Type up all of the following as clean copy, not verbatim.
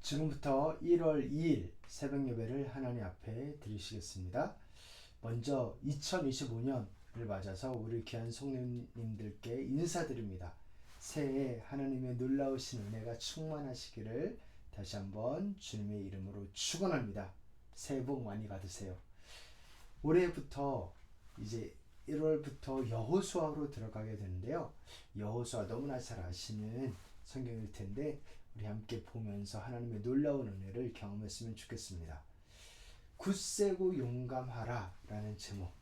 지금부터 1월 2일 새벽 예배를 하나님 앞에 드리시겠습니다. 먼저 2025년을 맞아서 우리 귀한 성도님들께 인사드립니다. 새해 하나님의 놀라우신 은혜가 충만하시기를 다시 한번 주님의 이름으로 축원합니다. 새해 복 많이 받으세요. 올해부터 이제 1월부터 여호수아로 들어가게 되는데요. 여호수아 너무나 잘 아시는 성경일 텐데 우리 함께 보면서 하나님의 놀라운 은혜를 경험했으면 좋겠습니다. 굳세고 용감하라 라는 제목,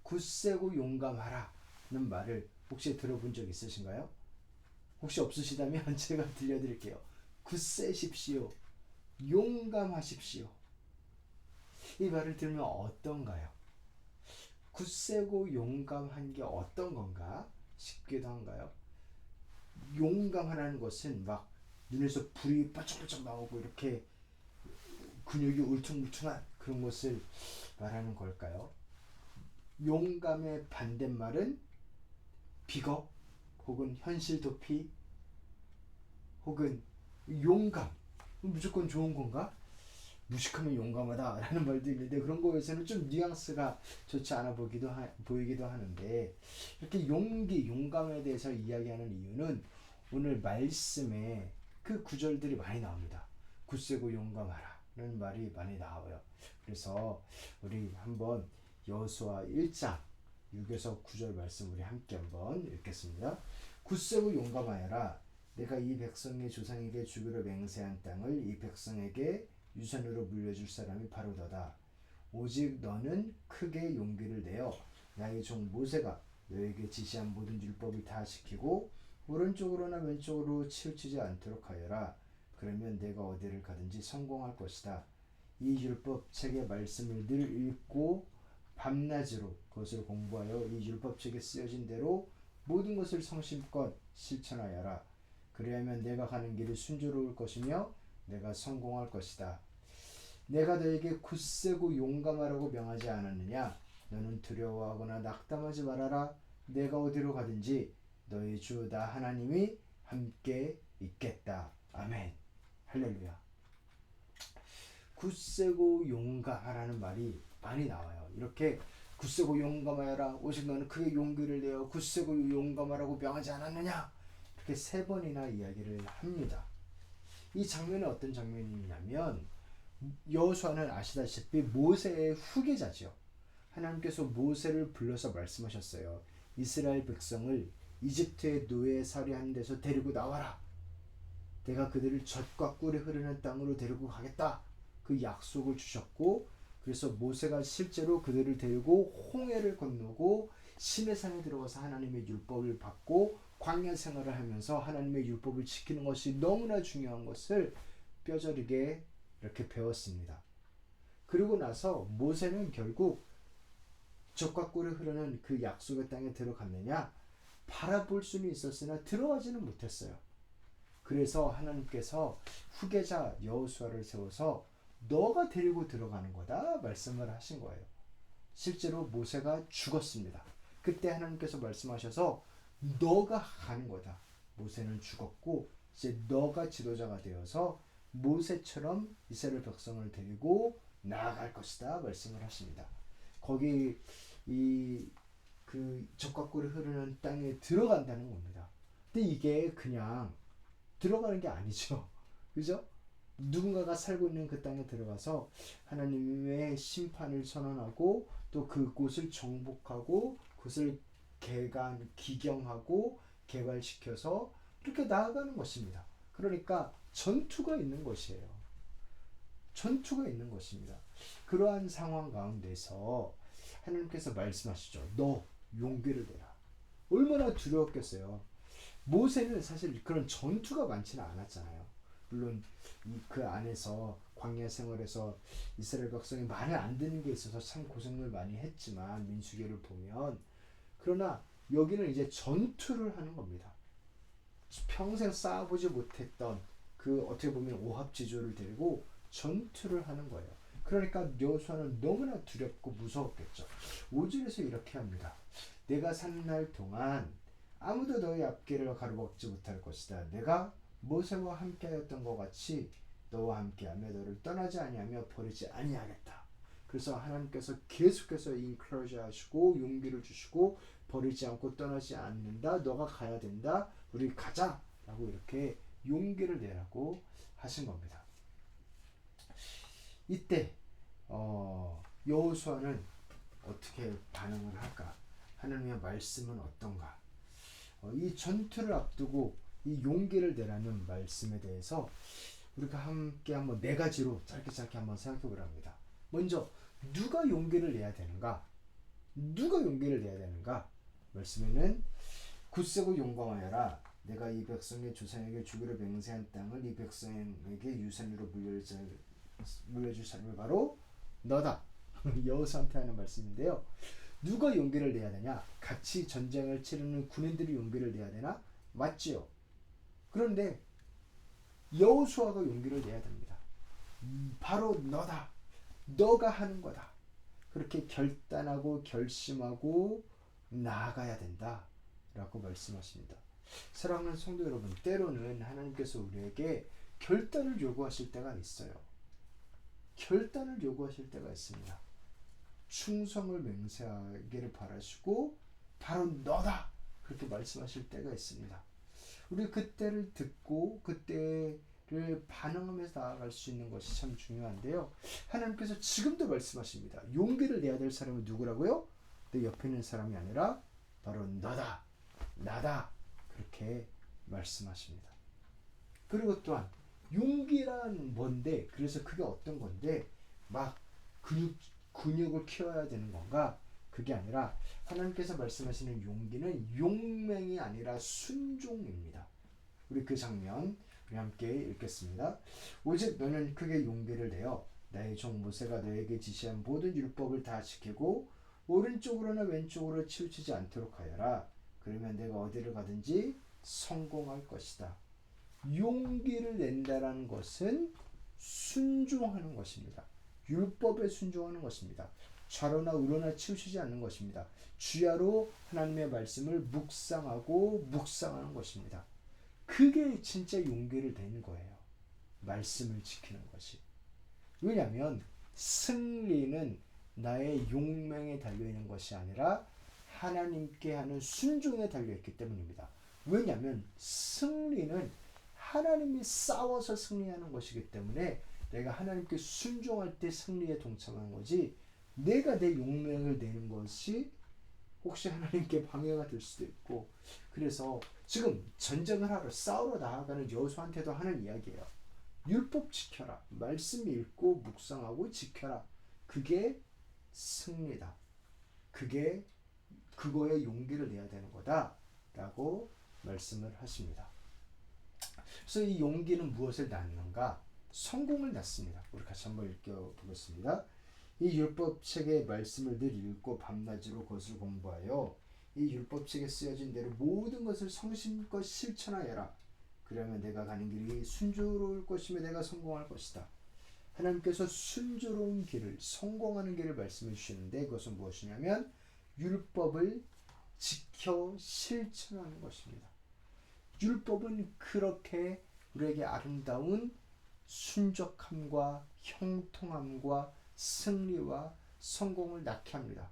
굳세고 용감하라 는 말을 혹시 들어본 적 있으신가요? 혹시 없으시다면 제가 들려드릴게요. 굳세십시오, 용감하십시오. 이 말을 들으면 어떤가요? 굳세고 용감한 게 어떤 건가 싶기도 한가요? 용감하라는 것은 막 눈에서 불이 빠쩍빠쩍 나오고 이렇게 근육이 울퉁불퉁한 그런 것을 말하는 걸까요? 용감의 반대말은 비겁 혹은 현실 도피 혹은 용감, 무조건 좋은 건가? 무식하면 용감하다 라는 말도 있는데 그런 거에서는 좀 뉘앙스가 좋지 않아 보이기도 하는데 이렇게 용기, 용감에 대해서 이야기하는 이유는 오늘 말씀에 그 구절들이 많이 나옵니다. 굳세고 용감하라 라는 말이 많이 나와요. 그래서 우리 한번 여호수아 1장 6에서 9절 말씀 우리 함께 한번 읽겠습니다. 굳세고 용감하여라. 내가 이 백성의 조상에게 주기로 맹세한 땅을 이 백성에게 유산으로 물려줄 사람이 바로 너다. 오직 너는 크게 용기를 내어 나의 종 모세가 너에게 지시한 모든 율법을 다 지키고 오른쪽으로나 왼쪽으로 치우치지 않도록 하여라. 그러면 내가 어디를 가든지 성공할 것이다. 이 율법 책의 말씀을 늘 읽고 밤낮으로 그것을 공부하여 이 율법 책에 쓰여진 대로 모든 것을 성심껏 실천하여라. 그리하면 내가 가는 길이 순조로울 것이며 내가 성공할 것이다. 내가 너에게 굳세고 용감하라고 명하지 않았느냐? 너는 두려워하거나 낙담하지 말아라. 내가 어디로 가든지 너희 주 나 하나님이 함께 있겠다. 아멘. 할렐루야. 굳세고 용감하라는 말이 많이 나와요. 이렇게 굳세고 용감하여라. 오직 너는 크게 용기를 내어 굳세고 용감하라고 명하지 않았느냐? 이렇게 3번이나 이야기를 합니다. 이 장면은 어떤 장면이냐면 여호수아는 아시다시피 모세의 후계자죠. 하나님께서 모세를 불러서 말씀하셨어요. 이스라엘 백성을 이집트의 노예살이 하는 데서 데리고 나와라. 내가 그들을 젖과 꿀이 흐르는 땅으로 데리고 가겠다. 그 약속을 주셨고 그래서 모세가 실제로 그들을 데리고 홍해를 건너고 시내산에 들어가서 하나님의 율법을 받고 광야 생활을 하면서 하나님의 율법을 지키는 것이 너무나 중요한 것을 뼈저리게 이렇게 배웠습니다. 그리고 나서 모세는 결국 젖과 꿀이 흐르는 그 약속의 땅에 들어갔느냐? 바라볼 수는 있었으나 들어가지는 못했어요. 그래서 하나님께서 후계자 여호수아를 세워서 너가 데리고 들어가는 거다 말씀을 하신 거예요. 실제로 모세가 죽었습니다. 그때 하나님께서 말씀하셔서 너가 가는 거다. 모세는 죽었고 이제 너가 지도자가 되어서 모세처럼 이스라엘 백성을 데리고 나아갈 것이다 말씀을 하십니다. 거기 그 젖과 꿀이 흐르는 땅에 들어간다는 겁니다. 근데 이게 그냥 들어가는 게 아니죠. 그죠? 누군가가 살고 있는 그 땅에 들어가서 하나님의 심판을 선언하고 또 그곳을 정복하고 그것을 기경하고 개발시켜서 이렇게 나아가는 것입니다. 그러니까 전투가 있는 것이에요. 전투가 있는 것입니다. 그러한 상황 가운데서 하나님께서 말씀하시죠. 너 용기를 내라. 얼마나 두려웠겠어요. 모세는 사실 그런 전투가 많지는 않았잖아요. 물론 그 안에서 광야 생활에서 이스라엘 백성이 말을 안 듣는 게 있어서 참 고생을 많이 했지만 민수기를 보면 그러나 여기는 이제 전투를 하는 겁니다. 평생 쌓아보지 못했던 그 어떻게 보면 오합지졸을 데리고 전투를 하는 거예요. 그러니까 여호수아는 너무나 두렵고 무서웠겠죠. 5절에서 이렇게 합니다. 내가 사는 날 동안 아무도 너의 앞길을 가로막지 못할 것이다. 내가 모세와 함께하였던 것 같이 너와 함께하며 너를 떠나지 아니하며 버리지 아니하겠다. 그래서 하나님께서 계속해서 인커러지 하시고 용기를 주시고 버리지 않고 떠나지 않는다. 너가 가야 된다. 우리 가자. 라고 이렇게 용기를 내라고 하신 겁니다. 이때 여호수아는 어떻게 반응을 할까? 하나님의 말씀은 어떤가? 이 전투를 앞두고 이 용기를 내라는 말씀에 대해서 우리가 함께 한번 네 가지로 짧게 한번 생각해 보랍니다. 먼저 누가 용기를 내야 되는가? 누가 용기를 내야 되는가? 말씀에는 굳세고 용감하여라. 내가 이 백성의 조상에게 주기로 맹세한 땅을 이 백성에게 유산으로 물려줄 사람이 바로 너다. 여호수아한테 하는 말씀인데요. 누가 용기를 내야 되냐? 같이 전쟁을 치르는 군인들이 용기를 내야 되나? 맞지요. 그런데 여호수아가 용기를 내야 됩니다. 바로 너다. 너가 하는 거다. 그렇게 결단하고 결심하고 나아가야 된다. 라고 말씀하십니다. 사랑하는 성도 여러분, 때로는 하나님께서 우리에게 결단을 요구하실 때가 있어요. 결단을 요구하실 때가 있습니다. 충성을 맹세하기를 바라시고 바로 너다. 그렇게 말씀하실 때가 있습니다. 우리 그때를 듣고 그때를 반응하면서 나아갈 수 있는 것이 참 중요한데요. 하나님께서 지금도 말씀하십니다. 용기를 내야 될 사람은 누구라고요? 내 옆에 있는 사람이 아니라 바로 너다. 나다. 그렇게 말씀하십니다. 그리고 또한 용기란 뭔데? 그래서 그게 어떤 건데? 막 근육을 키워야 되는 건가? 그게 아니라 하나님께서 말씀하시는 용기는 용맹이 아니라 순종입니다. 우리 그 장면 우리 함께 읽겠습니다. 오직 너는 크게 용기를 내어 나의 종 모세가 너에게 지시한 모든 율법을 다 지키고 오른쪽으로나 왼쪽으로 치우치지 않도록 하여라. 그러면 내가 어디를 가든지 성공할 것이다. 용기를 낸다라는 것은 순종하는 것입니다. 율법에 순종하는 것입니다. 좌로나 우로나 치우치지 않는 것입니다. 주야로 하나님의 말씀을 묵상하는 것입니다. 그게 진짜 용기를 내는 거예요. 말씀을 지키는 것이. 왜냐하면 승리는 나의 용맹에 달려있는 것이 아니라 하나님께 하는 순종에 달려있기 때문입니다. 왜냐하면 승리는 하나님이 싸워서 승리하는 것이기 때문에 내가 하나님께 순종할 때 승리에 동참하는 거지, 내가 내 용맹을 내는 것이 혹시 하나님께 방해가 될 수도 있고. 그래서 지금 전쟁을 하러 싸우러 나아가는 여호수아한테도 하는 이야기예요. 율법 지켜라. 말씀 읽고 묵상하고 지켜라. 그게 승리다. 그거에 용기를 내야 되는 거다. 라고 말씀을 하십니다. 그래서 이 용기는 무엇을 낳는가? 성공을 낳습니다. 우리 같이 한번 읽어보겠습니다. 이 율법책의 말씀을 늘 읽고 밤낮으로 그것을 공부하여 이 율법책에 쓰여진 대로 모든 것을 성심껏 실천하여라. 그러면 내가 가는 길이 순조로울 것이며 내가 성공할 것이다. 하나님께서 순조로운 길을, 성공하는 길을 말씀해 주시는데 그것은 무엇이냐면 율법을 지켜 실천하는 것입니다. 율법은 그렇게 우리에게 아름다운 순적함과 형통함과 승리와 성공을 낳게 합니다.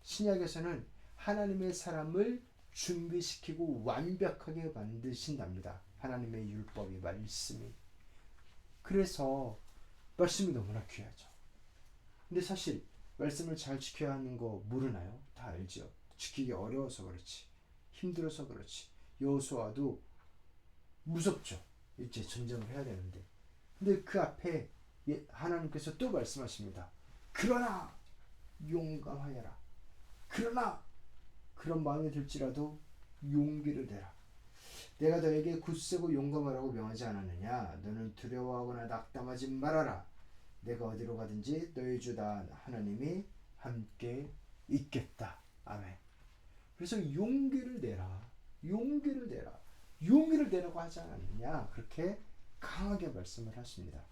신약에서는 하나님의 사람을 준비시키고 완벽하게 만드신답니다. 하나님의 율법이, 말씀이. 그래서 말씀이 너무나 귀하죠. 근데 사실 말씀을 잘 지켜야 하는 거 모르나요? 다 알죠. 지키기 어려워서 그렇지, 힘들어서 그렇지. 여호수아도 무섭죠. 이제 전쟁을 해야 되는데. 근데 그 앞에 하나님께서 또 말씀하십니다. 그러나 용감하여라. 그러나 그런 마음이 들지라도 용기를 내라. 내가 너에게 굳세고 용감하라고 명하지 않았느냐? 너는 두려워하거나 낙담하지 말아라. 내가 어디로 가든지 너희 주 나 하나님이 함께 있겠다. 아멘. 그래서 용기를 내라. 용기를 내라. 용기를 내라고 하지 않았느냐? 그렇게 강하게 말씀을 하십니다.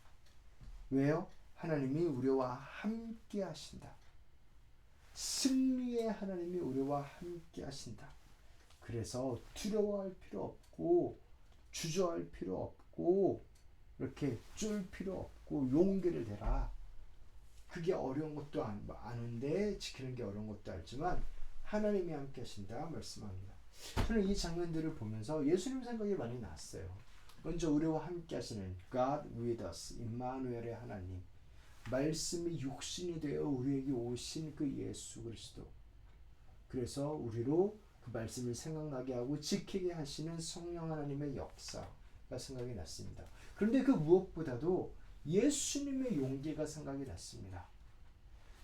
왜요? 하나님이 우리와 함께 하신다. 승리의 하나님이 우리와 함께 하신다. 그래서 두려워할 필요 없고 주저할 필요 없고 이렇게 쫄 필요 없고 용기를 내라. 그게 어려운 것도 아는데 지키는 게 어려운 것도 알지만 하나님이 함께 하신다 말씀합니다. 저는 이 장면들을 보면서 예수님 생각이 많이 났어요. 먼저 우리와 함께 하시는 God with us, 임마누엘의 하나님, 말씀이 육신이 되어 우리에게 오신 그 예수 그리스도, 그래서 우리로 그 말씀을 생각나게 하고 지키게 하시는 성령 하나님의 역사가 생각이 났습니다. 그런데 그 무엇보다도 예수님의 용기가 생각이 났습니다.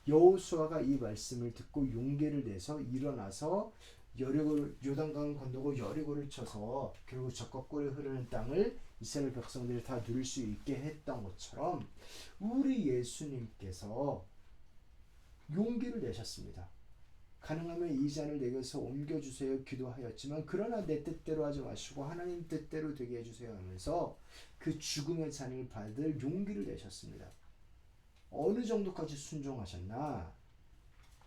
여호수아가 이 말씀을 듣고 용기를 내서 일어나서 요단강을 건너고 여리고를 쳐서 결국 적과 꿀이 흐르는 땅을 이스라엘 백성들이 다 누릴 수 있게 했던 것처럼 우리 예수님께서 용기를 내셨습니다. 가능하면 이 잔을 내게서 옮겨주세요 기도하였지만 그러나 내 뜻대로 하지 마시고 하나님 뜻대로 되게 해주세요 하면서 그 죽음의 잔을 받을 용기를 내셨습니다. 어느 정도까지 순종하셨나?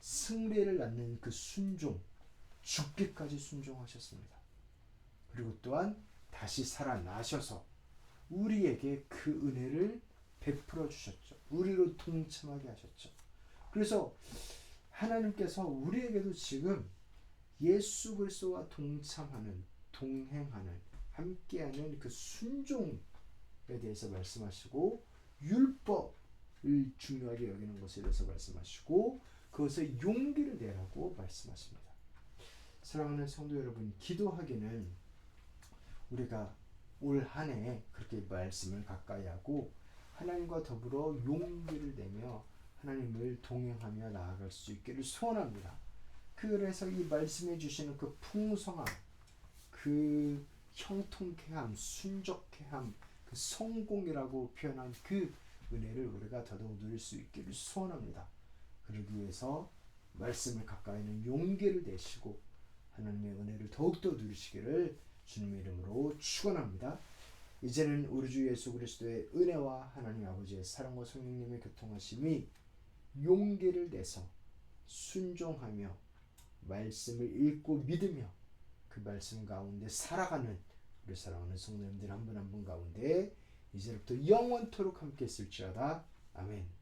승리를 낳는 그 순종, 죽기까지 순종하셨습니다. 그리고 또한 다시 살아나셔서 우리에게 그 은혜를 베풀어 주셨죠. 우리로 동참하게 하셨죠. 그래서 하나님께서 우리에게도 지금 예수 그리스도와 동참하는, 동행하는, 함께하는 그 순종에 대해서 말씀하시고 율법을 중요하게 여기는 것에 대해서 말씀하시고 그것에 용기를 내라고 말씀하십니다. 사랑하는 성도 여러분, 기도하기는 우리가 올 한 해 그렇게 말씀을 가까이 하고 하나님과 더불어 용기를 내며 하나님을 동행하며 나아갈 수 있기를 소원합니다. 그래서 이 말씀해 주시는 그 풍성함, 그 형통케함, 순적케함, 그 성공이라고 표현한 그 은혜를 우리가 더더욱 누릴 수 있기를 소원합니다. 그러기 위해서 말씀을 가까이는 용기를 내시고 하나님의 은혜를 더욱더 누리시기를 주님의 이름으로 축원합니다. 이제는 우리 주 예수 그리스도의 은혜와 하나님 아버지의 사랑과 성령님의 교통하심이 용기를 내서 순종하며 말씀을 읽고 믿으며 그 말씀 가운데 살아가는 우리 사랑하는 성도님들 한 분 한 분 가운데 이제부터 영원토록 함께 있을지어다. 아멘.